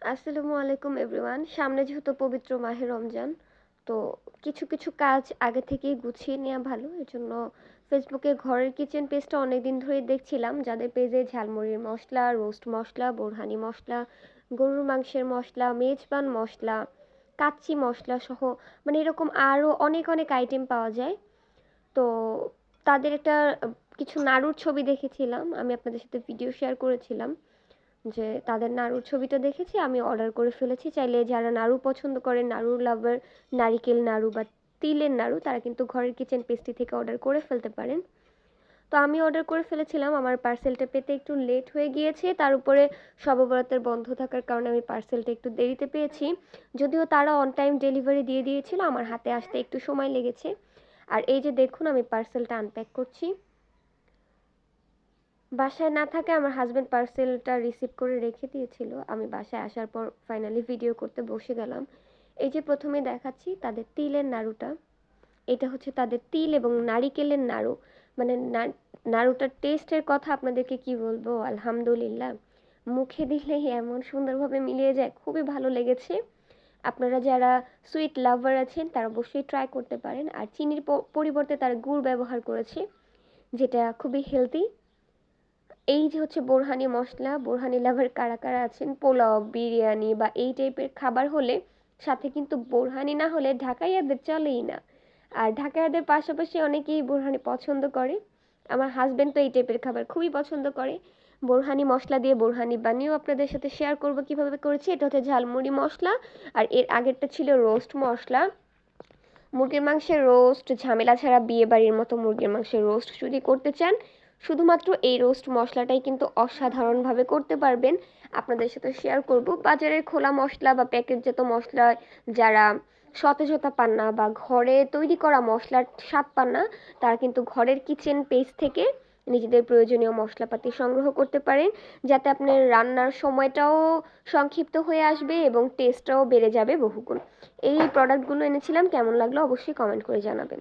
আসসালামু আলাইকুম এভরিওয়ান। সামনে যেহেতু পবিত্র মাহে রমজান, তো কিছু কাজ আগে থেকেই গুছিয়ে নেওয়া ভালো। এজন্য ফেসবুকে ঘরের কিচেন পেজটা অনেকদিন ধরেই দেখছিলাম, যাদের পেজে ঝালমুড়ির মশলা, রোস্ট মশলা, বোরহানি মশলা, গরুর মাংসের মশলা, মেজবান মশলা, কাচ্চি মশলা সহ মানে এরকম আরও অনেক আইটেম পাওয়া যায়। তো তাদের একটা কিছু নাড়ুর ছবি দেখেছিলাম, আমি আপনাদের সাথে ভিডিও শেয়ার করেছিলাম যে তাদের নাড়ুর ছবিটা দেখেছি, আমি অর্ডার করে ফেলেছি। চাইলে যারা নাড়ু পছন্দ করেন, নাড়ুর লাভার, নারিকেল নাড়ু বা তিলের নাড়ু, তারা কিন্তু ঘরের কিচেন পেস্ট্রি থেকে অর্ডার করে ফেলতে পারেন। তো আমি অর্ডার করে ফেলেছিলাম, আমার পার্সেলটা পেতে একটু লেট হয়ে গিয়েছে, তার উপরে শবে বরাতের বন্ধ থাকার কারণে আমি পার্সেলটা একটু দেরিতে পেয়েছি। যদিও তারা অন টাইম ডেলিভারি দিয়ে দিয়েছিল, আমার হাতে আসতে একটু সময় লেগেছে। আর এই যে দেখুন, আমি পার্সেলটা আনপ্যাক করছি। বাসায় না থাকায় আমার হাজব্যান্ড পার্সেলটা রিসিভ করে রেখে দিয়েছিল, আমি বাসায় আসার পর ফাইনালি ভিডিও করতে বসে গেলাম। এই যে প্রথমে দেখাচ্ছি তাদের তিলের নাড়ুটা, এটা হচ্ছে তাদের তিল এবং নারিকেলের নাড়ু। মানে নাড়ুটার টেস্টের কথা আপনাদেরকে কি বলবো, আলহামদুলিল্লাহ, মুখে দিলেই এমন সুন্দরভাবে মিলিয়ে যায়, খুবই ভালো লেগেছে। আপনারা যারা সুইট লাভার আছেন তারা অবশ্যই ট্রাই করতে পারেন। আর চিনির পরিবর্তে তারা গুড় ব্যবহার করেছে, যেটা খুবই হেলদি। এই যে হচ্ছে বোরহানি মশলা, বোরহানি লাভার কারা আছেন, পোলাও, বিরিয়ানি বা এই টাইপের খাবার হলে সাথে কিন্তু বোরহানি না হলে ঢাকাইয়াদের চলেই না। আর ঢাকাইয়াদের পাশাপাশি অনেকেই বোরহানি পছন্দ করে। আমার হাজবেন্ড তো এই টাইপের খাবার খুবই পছন্দ করে। বোরহানি মশলা দিয়ে বোরহানি বানিয়েও আপনাদের সাথে শেয়ার করব কিভাবে করেছি। এটা হচ্ছে ঝালমুড়ি মশলা, আর এর আগেরটা ছিল রোস্ট মশলা। মুরগির মাংসের রোস্ট ঝামেলা ছাড়া, বিয়ে বাড়ির মতো মুরগির মাংসের রোস্ট যদি করতে চান, শুধুমাত্র এই রোস্ট মশলাটাই কিন্তু অসাধারণভাবে করতে পারবেন। আপনাদের সাথে শেয়ার করব। বাজারের খোলা মশলা বা প্যাকেটজাত মশলা যারা সতেজতা পান না বা ঘরে তৈরি করা মশলার স্বাদ পান না, তারা কিন্তু ঘরের কিচেন পেজ থেকে নিজেদের প্রয়োজনীয় মশলাপাতি সংগ্রহ করতে পারেন, যাতে আপনার রান্নার সময়টাও সংক্ষিপ্ত হয়ে আসবে এবং টেস্টটাও বেড়ে যাবে বহুগুণ। এই প্রোডাক্টগুলো এনেছিলাম, কেমন লাগলো অবশ্যই কমেন্ট করে জানাবেন।